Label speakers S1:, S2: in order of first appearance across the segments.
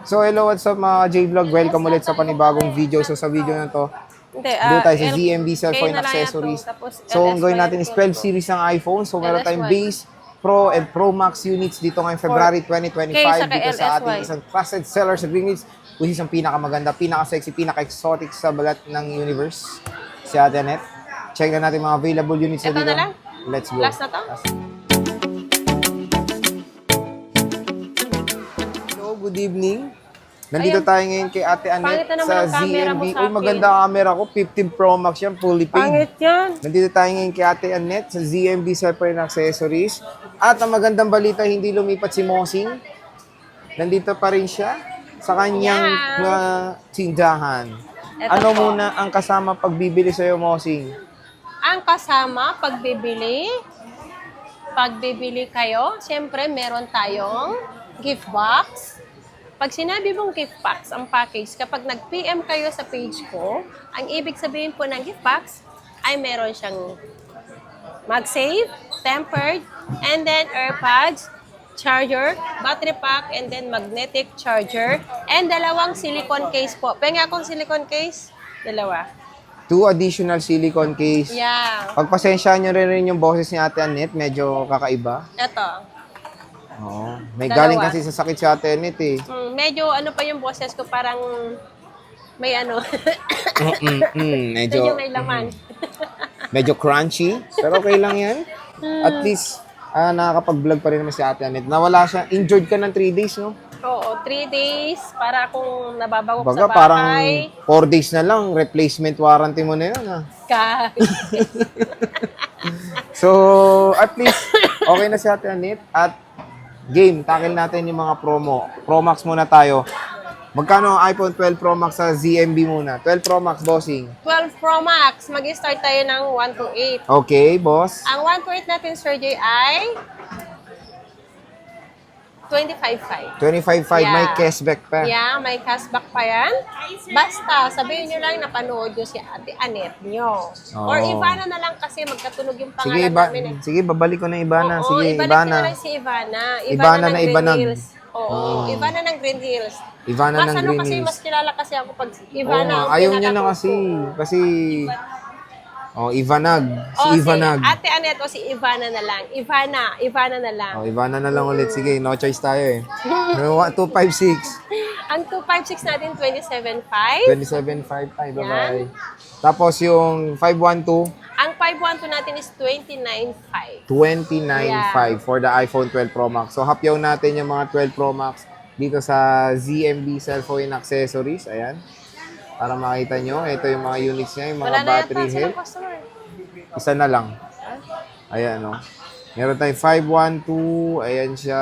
S1: So hello, what's up mga J-Vlog? Welcome ulit sa panibagong video. So sa video na to, dito tayo sa ZMB Cellphone Accessories. So ang gawin natin is 12 series ng iPhone. So meron tayong base, Pro, and Pro Max units dito ngayong February 2025 dito sa ating isang trusted seller sa Green Hills, which is ang pinakamaganda, pinaka-sexy, pinaka-exotic sa balat ng universe, si Ate Annette. Check na natin mga available units na dito. Let's go.
S2: Last na to?
S1: Good evening. Nandito tayo ngayon kay Ate Annette sa ZMB. Uy, maganda camera ko. 15 Pro Max yan, fully paid.
S2: Pangit yan.
S1: Nandito tayo ngayon kay Ate Annette sa ZMB Cellphone Accessories. At ang magandang balita, hindi lumipat si Mosing. Nandito pa rin siya sa kanyang tindahan. Ano muna ang kasama pagbibili sa'yo, Mosing?
S2: Ang kasama, pagbibili kayo, siyempre meron tayong gift box. Pag sinabi mong gift box, ang package, kapag nag-PM kayo sa page ko, ang ibig sabihin po ng gift box ay meron siyang MagSafe, tempered, and then AirPods, charger, battery pack, and then magnetic charger, and dalawang silicone case po. Penga akong silicone case? Dalawa.
S1: 2 additional silicone case.
S2: Yeah.
S1: Pagpasensyahan nyo rin yung boses ni Ate Annette, medyo kakaiba.
S2: Ito.
S1: Oo. May
S2: Dalawa.
S1: galing kasi sa sakit si Ate Annette eh.
S2: Medyo ano pa yung boses ko, parang may ano.
S1: Medyo
S2: Medyo may laman.
S1: medyo crunchy, pero okay lang yan. At least, nakakapag-vlog pa rin naman si Ate Annette. Nawala siya, injured ka ng 3 days, no?
S2: Oo, 3 days para akong nababagok
S1: Baga,
S2: sa
S1: parang
S2: bahay.
S1: 4 days na lang, replacement warranty mo na yun, ha? So, at least, okay na si Ate Annette. At game, tackle natin yung mga promo. Pro Max muna tayo. Magkano ang iPhone 12 Pro Max sa ZMB muna? 12 Pro Max, bossing.
S2: 12 Pro Max, mag-start tayo ng 128.
S1: Okay, boss.
S2: Ang 128 natin, Sir Jay, ay 25.5.
S1: 25.5, may
S2: Yeah.
S1: cashback pa.
S2: Yeah, may cashback pa yan. Basta, sabihin nyo lang napanood nyo si Ate Annette nyo.
S1: Oo.
S2: Or Ivana na lang kasi magkatunog yung
S1: Sige,
S2: pangalan namin eh.
S1: sige, babalik ko na Ivana.
S2: Oo,
S1: Sige,
S2: ibalik nyo
S1: Ivana.
S2: lang si Ivana.
S1: Ivana na
S2: ng Green
S1: Ibanag.
S2: Hills. Oo, Ivana ng Green Hills.
S1: Ivana
S2: Mas
S1: ng
S2: ano
S1: Green
S2: kasi,
S1: Hills.
S2: mas kilala kasi ako pag
S1: Oo
S2: Ivana.
S1: nga,
S2: ang
S1: ayaw niya na
S2: pinaka-
S1: kasi. Kasi, Ivanag. Si Ivanag.
S2: Si Ate Annette o si Ivana na lang. Ivana na lang.
S1: Ivana na lang ulit. Sige, no choice tayo eh. 256.
S2: Ang 256 natin, 27.5.
S1: 27.5. Ay, bye-bye. Tapos yung 512,
S2: Ang 512 natin is 29.5.
S1: 29.5 for the iPhone 12 Pro Max. So, hapyaw natin yung mga 12 Pro Max dito sa ZMB Cellphone Accessories. Ayan. Para makita nyo, ito yung mga units niya, yung mga
S2: Wala na
S1: battery
S2: yata silang
S1: health.
S2: customer.
S1: Isa na lang. Ayan, no. Meron tayong 512. Ayan siya.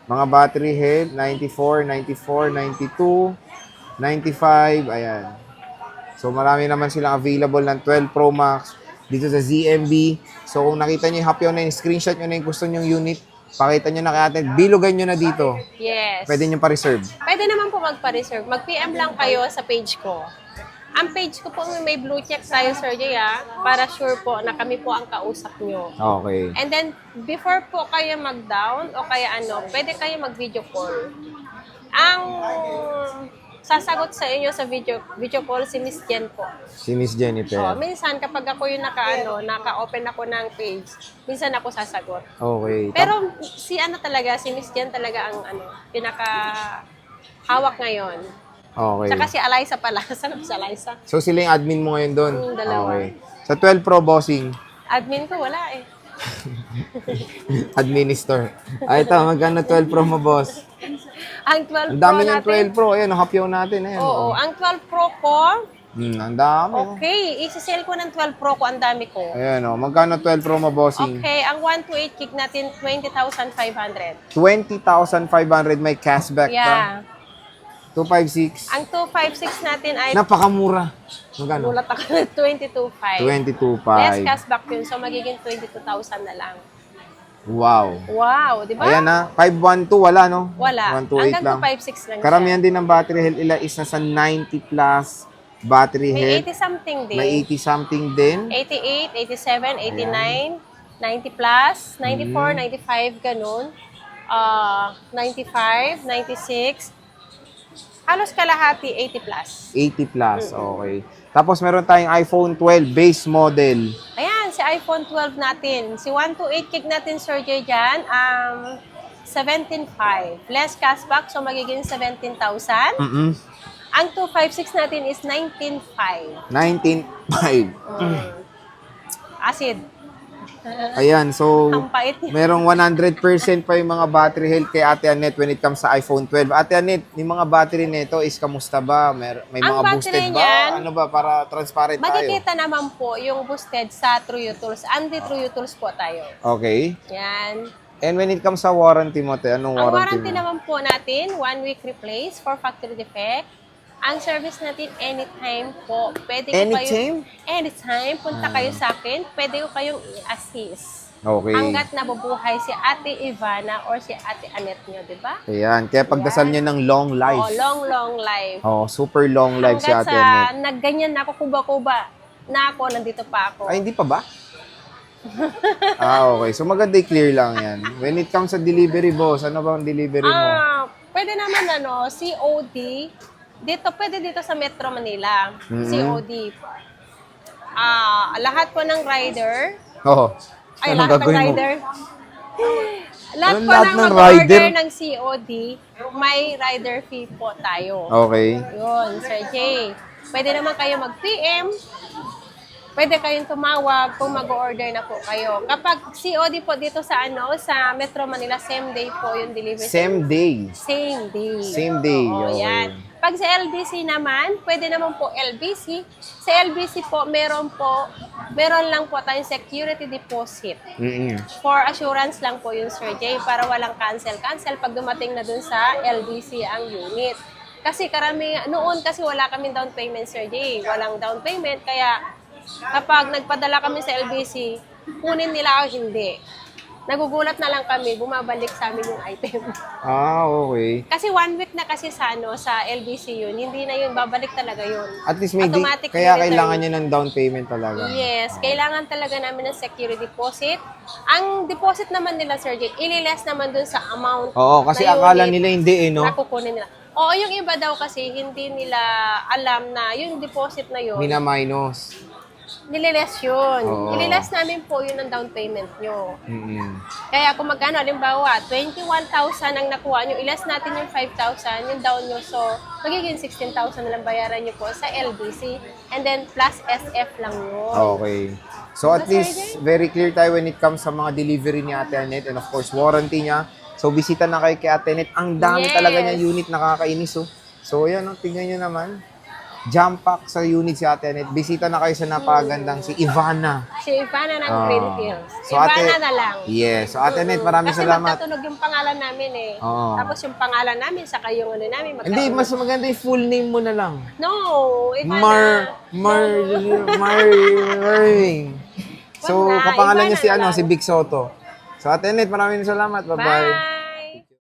S1: Mga battery health, 94, 94, 92, 95. Ayan. So, marami naman silang available ng 12 Pro Max dito sa ZMB. So, kung nakita nyo yung hapyaw na yung screenshot nyo na yung gusto nyong unit, pakita nyo na kay Ate, bilugan nyo na dito.
S2: Yes.
S1: Pwede nyo pa-reserve.
S2: Pwede naman po magpa-reserve. Mag-PM lang kayo sa page ko. Ang page ko po may blue check tayo, Sir Jay, para sure po na kami po ang kausap nyo.
S1: Okay.
S2: And then, before po kayo mag-down o kaya pwede kayo mag-video call. Ang sasagot sa inyo sa video call si Miss Jen po.
S1: Si Miss Jennifer.
S2: Minsan kapag ako yung naka-open ako ng page, minsan ako sasagot.
S1: Okay.
S2: Pero si Miss Jen talaga ang pinaka hawak ngayon.
S1: Okay.
S2: Tsaka si Eliza pala. Saan si Eliza?
S1: So, sila yung admin mo ngayon doon?
S2: Dalawa.
S1: Okay. Sa 12 Pro bossing,
S2: Admin ko wala eh.
S1: administer. Ito, magkano 12 Pro mo, boss?
S2: Ang 12
S1: Ang dami
S2: Pro
S1: yung
S2: natin.
S1: 12 Pro. Ayan, hapyaw natin. Ayan.
S2: Oo, ang 12 Pro ko,
S1: Ang dami. Oh.
S2: okay, isi-sell ko ng 12 Pro ko, ang dami ko.
S1: Ayan, oh. Magkano 12 Pro mo, bossing?
S2: Okay, ang 128 gig natin, 20,500.
S1: 20,500 may cashback pa.
S2: Yeah.
S1: 256.
S2: Ang 256 natin ay,
S1: Napakamura. Magkano?
S2: mulat ako ng 22,500.
S1: 22,500.
S2: Less cashback yun, so magiging 22,000 na lang.
S1: Wow.
S2: Wow, di ba?
S1: Ayan na. 512, wala, no?
S2: Wala.
S1: 128
S2: Hanggang
S1: lang.
S2: 256 lang
S1: Karamihan din ng battery health ila is nasa 90 plus battery
S2: siya. May
S1: health.
S2: 80-something din.
S1: May 80 something din.
S2: 88, 87, 89, 90 plus, 94, 95, ganun. 95, 96, halos kalahati 80 plus.
S1: 80 plus, okay. Tapos meron tayong iPhone 12 base model.
S2: Ayan, si iPhone 12 natin. Si 128 gig natin, Sir Jay, dyan, 17.5. Less cashback, so magiging 17,000. Ang 256 natin is 19.5.
S1: 19.5.
S2: Acid.
S1: Ayan, so
S2: Ang pait niya.
S1: merong 100% pa yung mga battery health kay Ate Annette when it comes sa iPhone 12. Ate Annette, yung mga battery nito is kamusta ba? May
S2: Ang
S1: mga boosted
S2: battery
S1: ba?
S2: niyan,
S1: Ano ba para transparent tayo?
S2: Makikita naman po yung boosted sa True Tools. Anti-True Tools po tayo.
S1: Okay.
S2: Yan.
S1: And when it comes sa warranty mo, te, anong
S2: Ang
S1: warranty
S2: warranty
S1: mo?
S2: naman po natin, 1 week replace for factory defect. Ang service natin, anytime po. Pwede ko
S1: Anytime?
S2: Anytime. Punta kayo sa akin. Pwede ko kayong i-assist.
S1: Okay.
S2: Hanggat nabubuhay si Ate Ivana or si Ate Annette nyo, di ba?
S1: Ayan, kaya pagdasal niyo ng long life.
S2: Oh, long life.
S1: Oh, super long life si
S2: Hanggat
S1: Ate
S2: sa
S1: Annette.
S2: nagganyan na ako, kuba-kuba na ako, nandito pa ako.
S1: Ay, hindi pa ba? Okay. So, maganda i-clear lang yan. When it comes sa delivery, boss, ano ba ang delivery mo?
S2: Pwede naman COD. Pwede dito sa Metro Manila. COD. Lahat po ng rider.
S1: Oo.
S2: Ay,
S1: Anong
S2: lahat ng
S1: gagawin mo?
S2: rider. Lahat
S1: Anong
S2: po
S1: lahat
S2: ng
S1: ng
S2: mag-order
S1: rider?
S2: ng COD, may rider fee po tayo.
S1: Okay.
S2: Yun, Sir Jay. Pwede naman kayo mag-PM. Pwede kayong tumawag kung mag-order na po kayo. Kapag COD po dito sa sa Metro Manila, same day po yung delivery.
S1: Same day.
S2: Same day.
S1: Same day,
S2: Oo,
S1: okay.
S2: yan. Pag sa LBC naman, pwede naman po LBC. Sa LBC po, meron lang po tayong security deposit. For assurance lang po yung Sir Jay para walang cancel pag dumating na dun sa LBC ang unit. Kasi noon kasi wala kaming down payment, Sir Jay. Walang down payment, kaya kapag nagpadala kami sa LBC, kunin nila o hindi. Nagugulat na lang kami, bumabalik sa amin yung item.
S1: Okay.
S2: Kasi 1 week na kasi sa LBC yun, hindi na yun, babalik talaga yun.
S1: At least
S2: Automatic
S1: kaya
S2: return.
S1: kailangan niya ng down payment talaga.
S2: Yes, kailangan talaga namin ng security deposit. Ang deposit naman nila, Sir Jay, ililess naman dun sa amount.
S1: Oo, kasi
S2: na
S1: akala
S2: unit
S1: nila hindi no?
S2: na kukunin nila. Oo, yung iba daw kasi, hindi nila alam na yung deposit na yun,
S1: Mina-minus.
S2: nililes yun.
S1: Oo.
S2: Ililes namin po yun ang down payment nyo.
S1: Mm-mm.
S2: Kaya kung magkano, halimbawa, 21,000 ang nakuha nyo, ilas natin yung 5,000, yung down nyo. So, magiging 16,000 na lang bayaran nyo po sa LBC. And then, plus SF lang yun.
S1: Okay. So at least, very clear tayo when it comes sa mga delivery ni Ate Annette and of course, warranty niya. So, bisita na kayo kay Ate Annette. Ang dami
S2: Yes.
S1: talaga niya unit, nakakainis. So, ayan, tingnan nyo naman. Jump pack sa unit si Ate Annette. Bisita na kayo sa napakagandang si Ivana.
S2: Si Ivana ng Green Hills.
S1: So,
S2: Ivana na lang.
S1: Yes. So, Ate Annette, maraming
S2: Kasi
S1: salamat.
S2: magtatunog yung pangalan namin eh.
S1: Oo.
S2: Tapos yung pangalan namin, saka yung namin
S1: Hindi,
S2: magkatunog.
S1: mas maganda yung full name mo na lang.
S2: No, Ivana.
S1: Marving. So,
S2: Wag na,
S1: kapangalan niya
S2: Ivana
S1: si
S2: na lang.
S1: si Big Soto. So, Ate Annette, maraming salamat. Bye-bye.
S2: Bye!